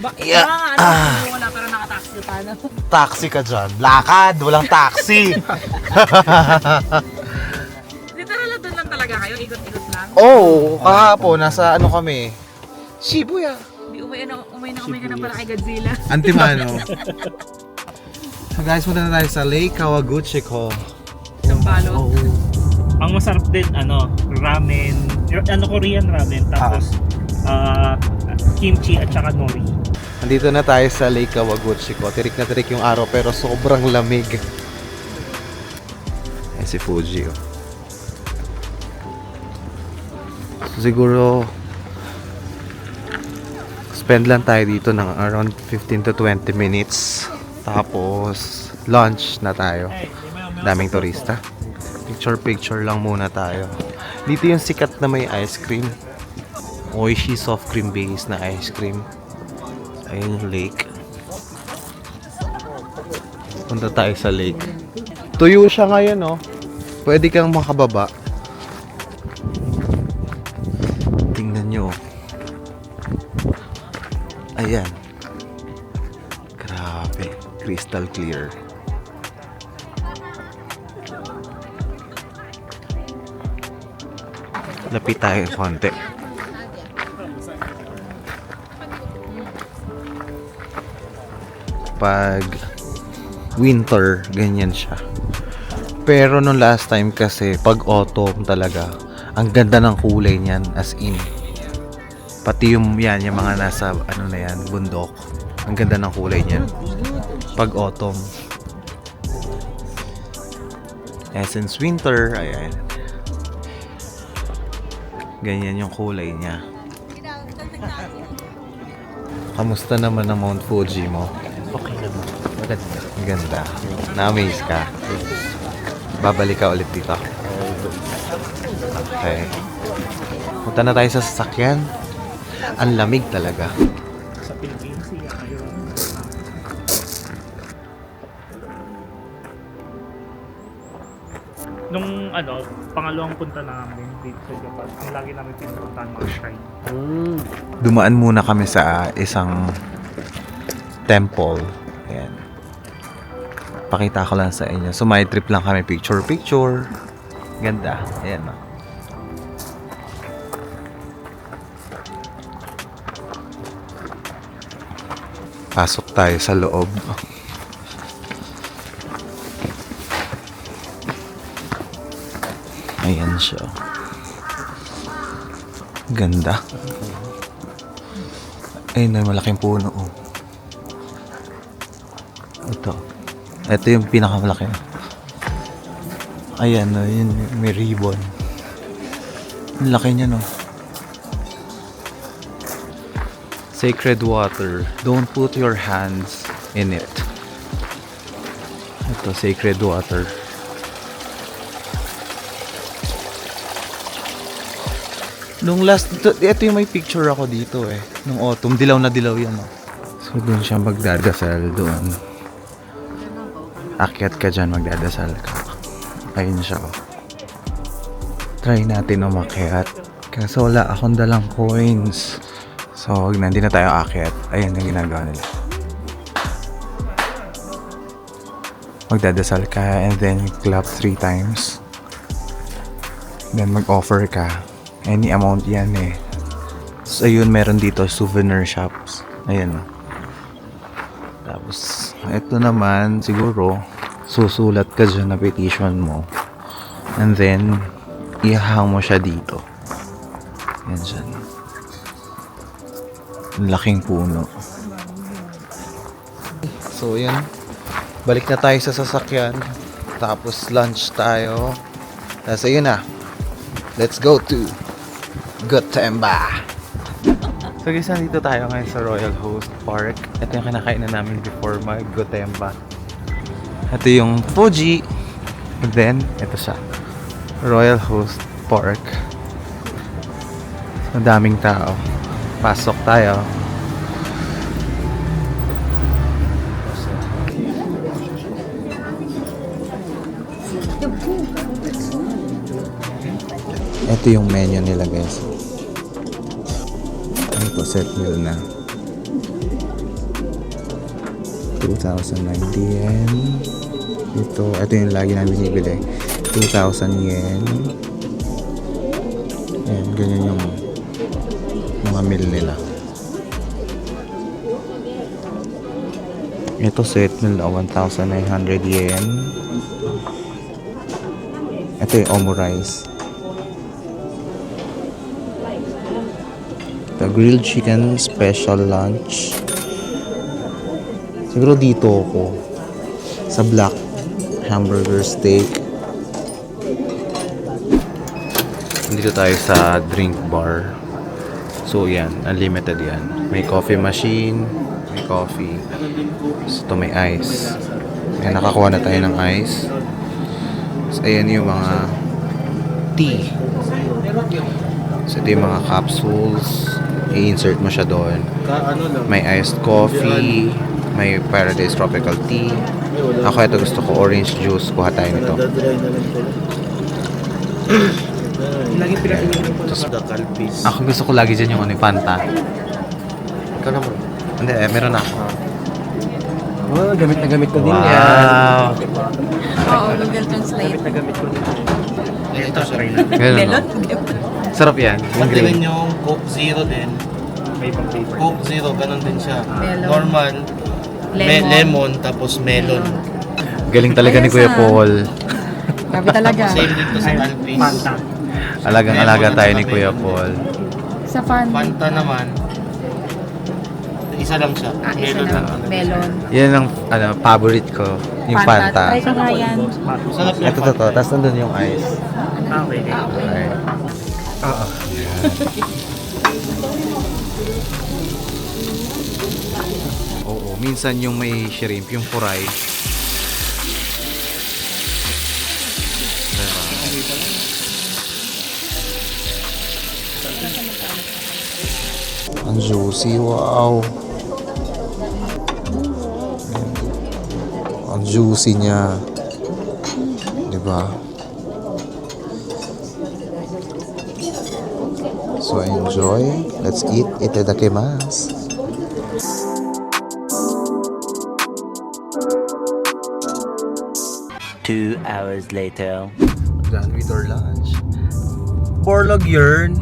Wala pero nakataxi pa na. Taxi ka dyan. Lakad, walang taxi. Literal na doon lang talaga kayo, ikot-ikot lang. Oh, kahapon, nasa ano kami? Shibuya. Di umay ka na pala kay Godzilla. Antimano. So guys, punta na tayo sa Lake Kawaguchi ko. Isang balot. Oh. Ang masarap din, ramen. Korean ramen. Tapos, kimchi at saka nori. Nandito na tayo sa Lake Kawaguchi ko. Tirik na tirik yung araw pero sobrang lamig. Ayan si Fuji, oh. So, siguro spend lang tayo dito ng around 15 to 20 minutes. Tapos lunch na tayo. Daming turista. Picture lang muna tayo. Dito yung sikat na may ice cream. Oishi soft cream base na ice cream. Ayun yung lake. Punta tayo sa lake. Tuyo siya ngayon, oh. Pwede kang makababa. Tingnan nyo. Ayan. Grabe. Crystal clear. Lapit tayo konti. Pag winter, ganyan siya. Pero nung last time kasi, pag autumn talaga, ang ganda ng kulay niyan, as in. Pati yung mga nasa, na yan, bundok. Ang ganda ng kulay niyan. Pag autumn. Since winter, ayan. Ganyan yung kulay niya. Kamusta naman ang Mount Fuji mo? Okay naman. Maganda. Ang ganda. Na-amaze ka. Babalik ka ulit dito. Okay. Punta na tayo sa sasakyan. Ang lamig talaga. Sa Pilipinas, Nung pangalawang punta namin dito sa Japan, yung lagi namin pinupuntahan mga shrine. Dumaan muna kami sa isang temple. Ayan. Pakita ko lang sa inyo. So, may trip lang kami. Picture. Ganda. Ayan, no? Pasok tayo sa loob. Ayan siya. Ganda. Ayun na, malaking puno, oh. Ito yung pinakamalaki. Ayan, no, yun, may ribbon. Ang laki niya, no. Sacred water. Don't put your hands in it. Ito, sacred water. Nung last, ito yung may picture ako dito eh. Nung autumn, dilaw na dilaw yan, no. So, doon siya magdadasal doon. Akyat ka dyan, magdadasal ka. Ayun siya, oh. Try natin umakyat. Kaso wala akong dalang coins. So, hindi na tayo akyat. Ayun yung ginagawa nila. Magdadasal ka and then clap 3 times. Then mag-offer ka. Any amount yan eh. So, ayun, meron dito souvenir shops. Ayan. Tapos, ito naman, siguro, susulat ka dyan na petition mo. And then, ihahang mo siya dito. Yan dyan. Ang laking puno. So, yun. Balik na tayo sa sasakyan. Tapos lunch tayo. Tapos ayun na. Let's go to Gotemba. So guys, nandito tayo ngayon sa Royal Host Park. Ito yung kinakain na namin before mag-Gotemba. Ito yung Fuji. And then, ito siya. Royal Host Park. Ang daming tao. Pasok tayo. Ito yung menu nila guys. Ito set meal na. 2,090 yen. Ito yung lagi namin binibili. 2,000 yen. Ayan, ganyan yung mga meal nila. Ito set meal na 1,900 yen. Ito yung omurice. The grilled chicken special lunch. Siguro dito ako sa black hamburger steak. Dito tayo sa drink bar. So yan, unlimited yan. May coffee machine, may coffee. So ito may ice. Ayan, nakakuha na tayo ng ice. So ayan yung mga tea. So ito yung mga capsules. I-insert mo siya doon. May iced coffee, may Paradise Tropical Tea. Ako ito gusto ko orange juice. Kuha tayo nito. Ako gusto ko lagi dyan yung ano, Fanta. Ikaw naman. Hindi, meron ako. Oh, gamit na gamit ko din yan. Wow! Oo, Google Translate. Na gamit ko din. Ito siya. Ganun, no? Sarap yan. Yung Pati green. rin yung Coke Zero din. May pang flavor. Coke Zero, ganun din siya. Melon. Normal, Lemon. lemon, tapos melon. Galing talaga ni Kuya Paul. Grabe talaga. Same dito sa Alpis. Fanta. Alagang-alaga tayo ni Kuya Paul. Sa fan. Fanta naman, isa lang siya. Melon lang. Melon. Yan ang favorite ko. Yung Fanta. Try ko nga yan. Sarap yung Ito to. Tapos nandun yung ice. Okay. Okay. Oo. Oo, minsan yung may shrimp, yung furay. Ang juicy, wow. Ang juicy niya. Diba? So enjoy. Let's eat. Itadakimasu. 2 hours later. Done with our lunch. Borlog yun.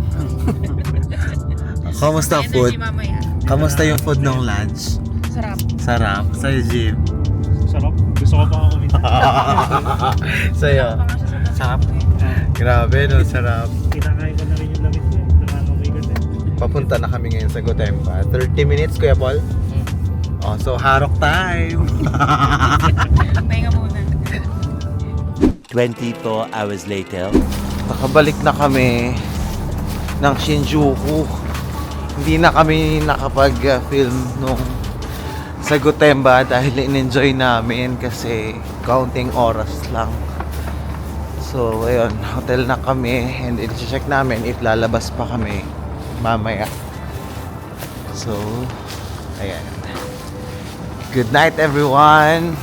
Kamusta food? Mamaya. Kamusta yung food ng lunch? Sarap. Sarap. Sa'yo, Jim. Sarap. Gusto ko pa nga kumita. Sa'yo. Sarap. Grabe, no? Sarap. Kinakain ko na rin yung lamit niya. Nangangamoy ko din. Papunta na kami ngayon sa Gotemba. 30 minutes, Kuya Paul? Oh, so harok time. Pahinga muna. 24 hours later. Nakabalik na kami ng Shinjuku. Hindi na kami nakapag-film nung sa Gotemba dahil in-enjoy namin kasi counting oras lang. So, ayun, hotel na kami and i-check namin if lalabas pa kami mamaya. So, ayan. Good night, everyone!